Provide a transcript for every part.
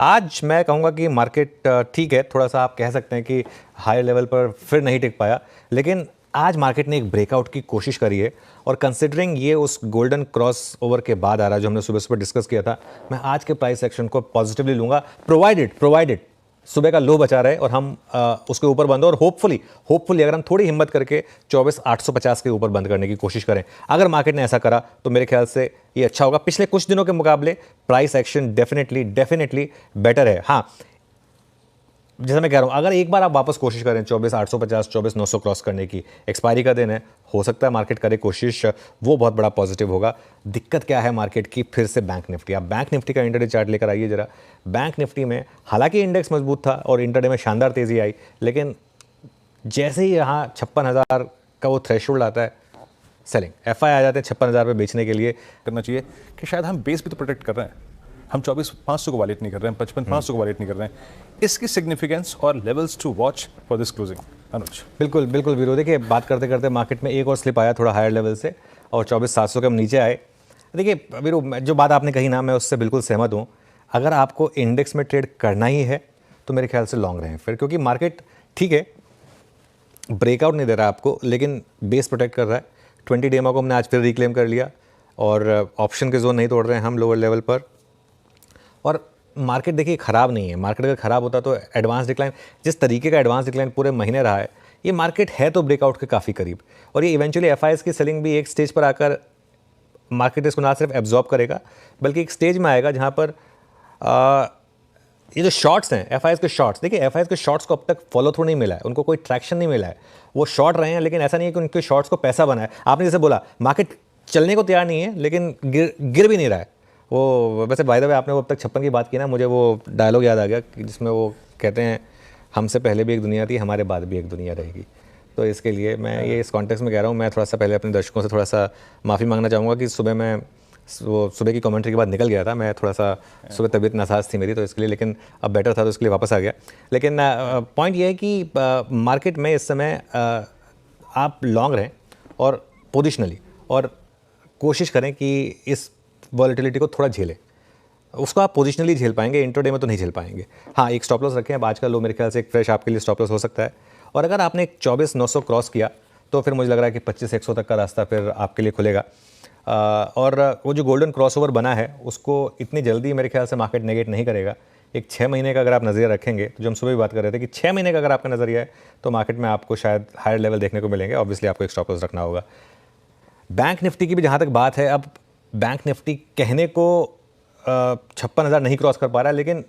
आज मैं कहूँगा कि मार्केट ठीक है, थोड़ा-सा आप कह सकते हैं कि हाई लेवल पर फिर नहीं टिक पाया, लेकिन आज मार्केट ने एक ब्रेकआउट की कोशिश करी है और कंसिडरिंग ये उस गोल्डन क्रॉस ओवर के बाद आ रहा है जो हमने सुबह-सुबह डिस्कस किया था, मैं आज के प्राइस एक्शन को पॉजिटिवली लूँगा प्रोवाइडेड सुबह का लो बचा रहे और हम उसके ऊपर बंद हो और होपफुली अगर हम थोड़ी हिम्मत करके 24,850 के ऊपर बंद करने की कोशिश करें, अगर मार्केट ने ऐसा करा तो मेरे ख्याल से ये अच्छा होगा। पिछले कुछ दिनों के मुकाबले प्राइस एक्शन डेफिनेटली बेटर है। हाँ, जैसा मैं कह रहा हूँ, अगर एक बार आप वापस कोशिश करें 24,850 24,900 क्रॉस करने की, एक्सपायरी का दिन है, हो सकता है मार्केट करे कोशिश, वो बहुत बड़ा पॉजिटिव होगा। दिक्कत क्या है मार्केट की? फिर से बैंक निफ्टी। आप बैंक निफ्टी का इंटरडे चार्ट लेकर आइए जरा। बैंक निफ्टी में हालांकि इंडेक्स मजबूत था और इंटरडे में शानदार तेजी आई, लेकिन जैसे ही यहाँ 56,000 का वो थ्रेशोल्ड आता है, सेलिंग एफआई आ जाते हैं 56,000 पे बेचने के लिए। करना चाहिए कि शायद हम बेस भी तो प्रोटेक्ट कर रहे हैं, हम 24,500 को वालेट नहीं कर रहे हैं, 55,500 को वालेट नहीं कर रहे हैं। इसकी सिग्निफिकेंस और levels to watch for this closing. Anuj बिल्कुल वीरो, देखिए बात करते करते मार्केट में एक और स्लिप आया थोड़ा हायर लेवल से और 24,700 के हम नीचे आए। देखिए वीरो, जो बात आपने कही ना, मैं उससे बिल्कुल सहमत हूँ। अगर आपको इंडेक्स में ट्रेड करना ही है तो मेरे ख्याल से लॉन्ग रहें फिर, क्योंकि मार्केट ठीक है ब्रेकआउट नहीं दे रहा आपको, लेकिन बेस प्रोटेक्ट कर रहा है। 20 डेमा को हमने आज फिर रिक्लेम कर लिया और ऑप्शन के जोन नहीं तोड़ रहे हैं हम लोअर लेवल पर। और मार्केट देखिए ख़राब नहीं है, मार्केट अगर ख़राब होता तो एडवांस डिक्लाइन, जिस तरीके का एडवांस डिक्लाइन पूरे महीने रहा है, ये मार्केट है तो ब्रेकआउट के काफ़ी करीब। और ये इवेंचुअली एफआईएस की सेलिंग भी एक स्टेज पर आकर मार्केट इसको ना सिर्फ एब्जॉर्ब करेगा, बल्कि एक स्टेज में आएगा जहाँ पर ये जो शॉर्ट्स हैं एफआईएस के शॉर्ट्स, देखिए एफआईएस के शॉर्ट्स को अब तक फॉलो थ्रू नहीं मिला है, उनको कोई ट्रैक्शन नहीं मिला है। वो शॉर्ट रहे हैं, लेकिन ऐसा नहीं है कि उनके शॉर्ट्स को पैसा बना है। आपने जैसे बोला मार्केट चलने को तैयार नहीं है, लेकिन गिर भी नहीं रहा है। वो वैसे बाय द वे आपने वो अब तक 56 की बात की ना, मुझे वो डायलॉग याद आ गया जिसमें वो कहते हैं हमसे पहले भी एक दुनिया थी, हमारे बाद भी एक दुनिया रहेगी। तो इसके लिए मैं ये इस कॉन्टेक्स्ट में कह रहा हूँ। मैं थोड़ा सा पहले अपने दर्शकों से थोड़ा सा माफ़ी मांगना चाहूँगा कि सुबह की कमेंट्री के बाद निकल गया था मैं, थोड़ा सा सुबह तबीयत नासाज थी मेरी, तो इसके लिए, लेकिन अब बेटर था तो इसके लिए वापस आ गया। लेकिन पॉइंट ये है कि मार्केट में इस समय आप लॉन्ग रहें और पोजिशनली, और कोशिश करें कि इस वॉलेटिलिटी को थोड़ा झेलें। उसको आप पोजिशनली झेल पाएंगे, इंट्राडे में तो नहीं झेल पाएंगे। हाँ, एक स्टॉप लॉस रखें। अब आज का लो मेरे ख्याल से एक फ्रेश आपके लिए स्टॉप लॉस हो सकता है। और अगर आपने 24,900 क्रॉस किया तो फिर मुझे लग रहा है कि 25,100 तक का रास्ता फिर आपके लिए खुलेगा। और वो जो गोल्डन क्रॉसओवर बना है उसको इतनी जल्दी मेरे ख्याल से मार्केट नेगेट नहीं करेगा। एक 6 महीने का अगर आप नज़रिया रखेंगे, तो जो हम सुबह भी बात कर रहे थे कि 6 महीने का अगर आपका नज़रिया है तो मार्केट में आपको शायद हायर लेवल देखने को मिलेंगे। ऑब्वियसली आपको एक स्टॉप लॉस रखना होगा। बैंक निफ्टी की भी जहाँ तक बात है, अब बैंक निफ्टी कहने को 56,000 नहीं क्रॉस कर पा रहा है, लेकिन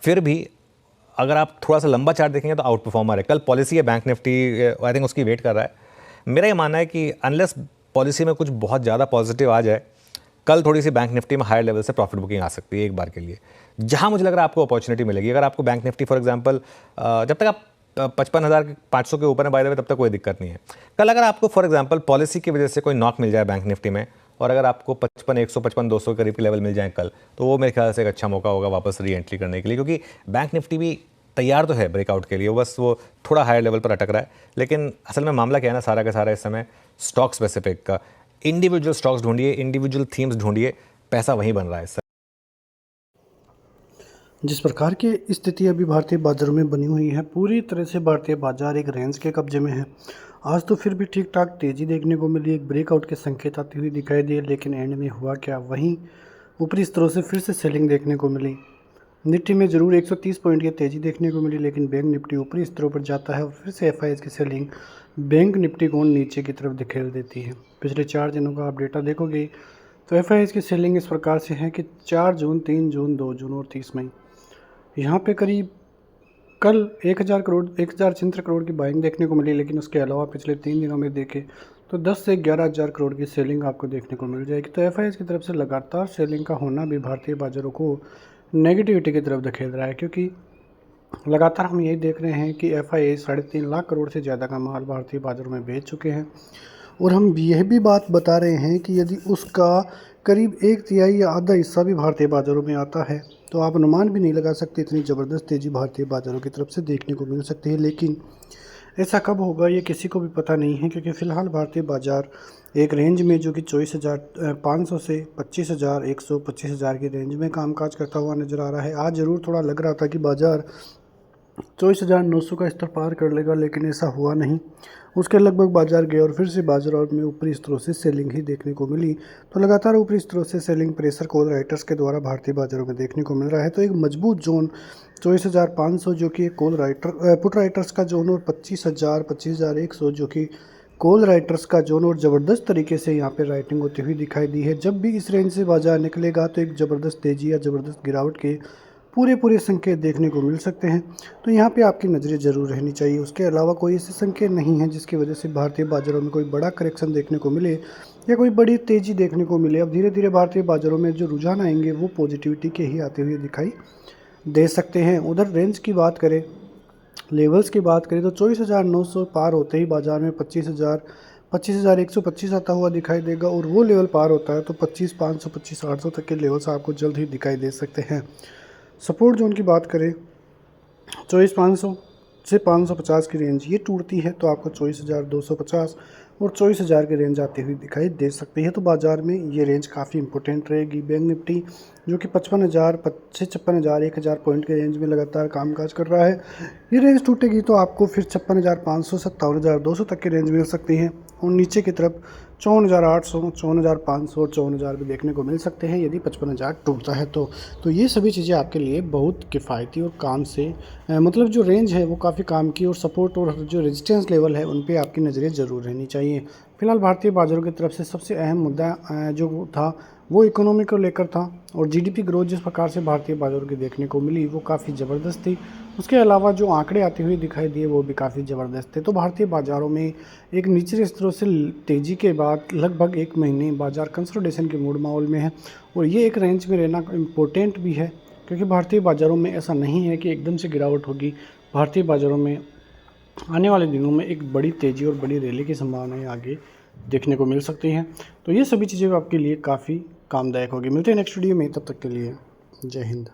फिर भी अगर आप थोड़ा सा लंबा चार्ट देखेंगे तो आउट परफॉर्मर है। कल पॉलिसी है बैंक निफ्टी, आई थिंक उसकी वेट कर रहा है। मेरा ये मानना है कि अनलेस पॉलिसी में कुछ बहुत ज़्यादा पॉजिटिव आ जाए, कल थोड़ी सी बैंक निफ्टी में हायर लेवल से प्रॉफिट बुकिंग आ सकती है एक बार के लिए, जहाँ मुझे लग रहा है आपको अपॉर्चुनिटी मिलेगी। अगर आपको बैंक निफ्टी फॉर एग्जांपल जब तक आप 55,500 के ऊपर है बाय द वे, तब तक कोई दिक्कत नहीं है। कल अगर आपको फॉर एग्जांपल पॉलिसी की वजह से कोई नॉक मिल जाए बैंक निफ्टी में, और अगर आपको 55,100 55,200 के करीब के लेवल मिल जाए कल, तो वो मेरे ख्याल से एक अच्छा मौका होगा वापस री एंट्री करने के लिए, क्योंकि बैंक निफ्टी भी तैयार तो है ब्रेकआउट के लिए, बस वो थोड़ा हायर लेवल पर अटक रहा है। लेकिन असल में मामला क्या है ना, सारा का सारा इस समय स्टॉक स्पेसिफिक का, इंडिविजुअल स्टॉक्स ढूंढिए, इंडिविजुअल थीम्स ढूंढिए, पैसा वहीं बन रहा है सर। जिस प्रकार की स्थिति अभी भारतीय बाजारों में बनी हुई है, पूरी तरह से भारतीय बाजार एक रेंज के कब्जे में है। आज तो फिर भी ठीक ठाक तेज़ी देखने को मिली, एक ब्रेकआउट के संकेत आती हुई दिखाई दिए, लेकिन एंड में हुआ क्या, वहीं ऊपरी स्तरों से फिर से सेलिंग देखने को मिली। निफ्टी में ज़रूर 130 पॉइंट की तेज़ी देखने को मिली, लेकिन बैंक निफ्टी ऊपरी स्तरों पर जाता है और फिर से एफआईएस की सेलिंग बैंक निफ्टी को नीचे की तरफ धकेल देती है। पिछले 4 दिनों का आप डेटा देखोगे तो एफआईएस की सेलिंग इस प्रकार से है कि 4 जून, 3 जून, 2 जून और 30 मई, यहाँ पे करीब कल 1,000 करोड़ की बाइंग देखने को मिली, लेकिन उसके अलावा पिछले 3 दिनों में देखें तो 10 से 11,000 करोड़ की सेलिंग आपको देखने को मिल जाएगी। तो एफआईएस की तरफ से लगातार सेलिंग का होना भी भारतीय बाजारों को नेगेटिविटी की तरफ धकेल रहा है, क्योंकि लगातार हम यही देख रहे हैं कि एफआईएस 3.5 लाख करोड़ से ज़्यादा का माल भारतीय बाजारों में बेच चुके हैं। और हम यह भी बात बता रहे हैं कि यदि उसका करीब 1/3 या आधा हिस्सा भी भारतीय बाज़ारों में आता है तो आप अनुमान भी नहीं लगा सकते इतनी ज़बरदस्त तेज़ी भारतीय बाज़ारों की तरफ से देखने को मिल सकती है। लेकिन ऐसा कब होगा ये किसी को भी पता नहीं है, क्योंकि फ़िलहाल भारतीय बाज़ार एक रेंज में जो कि 24,500 से 25,100 25,000 की रेंज में कामकाज करता हुआ नज़र आ रहा है। आज ज़रूर थोड़ा लग रहा था कि बाज़ार 24,900 का स्तर पार कर लेगा, लेकिन ऐसा हुआ नहीं। उसके लगभग बाजार गए और फिर से बाजार में ऊपरी स्तरों से सेलिंग ही देखने को मिली। तो लगातार ऊपरी स्तरों से सेलिंग प्रेशर कॉल राइटर्स के द्वारा भारतीय बाजारों में देखने को मिल रहा है। तो एक मजबूत जोन 24,500 जो कि कॉल राइटर पुट राइटर्स का जोन, और 25,000 25,100 जो कि कॉल राइटर्स का जोन, और ज़बरदस्त तरीके से यहाँ पे राइटिंग होती हुई दिखाई दी है। जब भी इस रेंज से बाजार निकलेगा तो एक ज़बरदस्त तेज़ी या ज़बरदस्त गिरावट के पूरे संकेत देखने को मिल सकते हैं। तो यहाँ पे आपकी नज़रें ज़रूर रहनी चाहिए। उसके अलावा कोई ऐसे संकेत नहीं है जिसकी वजह से भारतीय बाज़ारों में कोई बड़ा करेक्शन देखने को मिले या कोई बड़ी तेज़ी देखने को मिले। अब धीरे धीरे भारतीय बाज़ारों में जो रुझान आएंगे वो पॉजिटिविटी के ही आते हुए दिखाई दे सकते हैं। उधर रेंज की बात करें, लेवल्स की बात करें, तो 24,900 पार होते ही बाज़ार में 25,125 आता हुआ दिखाई देगा, और वो लेवल पार होता है तो 25,500 25,800 तक के लेवल्स आपको जल्द ही दिखाई दे सकते हैं। सपोर्ट जोन की बात करें, 24,500 से 550 की रेंज ये टूटती है तो आपको 24,250 और 24,000 की रेंज आती हुई दिखाई दे सकती है। तो बाज़ार में ये रेंज काफ़ी इंपॉर्टेंट रहेगी। बैंक निफ्टी जो कि 55,000 से 56,000 1,000 पॉइंट के रेंज में लगातार कामकाज कर रहा है, ये रेंज टूटेगी तो आपको फिर 56,500 57,200 तक की रेंज मिल सकती है, और नीचे की तरफ 54,800 54,500 और 54,000 भी देखने को मिल सकते हैं यदि 55,000 टूटता है तो ये सभी चीज़ें आपके लिए बहुत किफ़ायती और काम से मतलब जो रेंज है वो काफ़ी काम की, और सपोर्ट और जो रेजिस्टेंस लेवल है उन पे आपकी नज़रें ज़रूर रहनी चाहिए। फिलहाल भारतीय बाज़ारों की तरफ से सबसे अहम मुद्दा जो था वो इकोनॉमी को लेकर था, और जीडीपी ग्रोथ जिस प्रकार से भारतीय बाज़ारों की देखने को मिली वो काफ़ी ज़बरदस्त थी। उसके अलावा जो आंकड़े आते हुए दिखाई दिए वो भी काफ़ी ज़बरदस्त थे। तो भारतीय बाज़ारों में एक निचले स्तरों से तेज़ी के बाद लगभग एक महीने बाज़ार कंसोलिडेशन के मूड माहौल में है, और ये एक रेंज में रहना इम्पोर्टेंट भी है, क्योंकि भारतीय बाज़ारों में ऐसा नहीं है कि एकदम से गिरावट होगी। भारतीय बाज़ारों में आने वाले दिनों में एक बड़ी तेज़ी और बड़ी रैली की संभावनाएं आगे देखने को मिल सकती हैं। तो ये सभी चीज़ें आपके लिए काफ़ी कामदायक होगी। मिलते हैं नेक्स्ट वीडियो में, तब तक के लिए जय हिंद।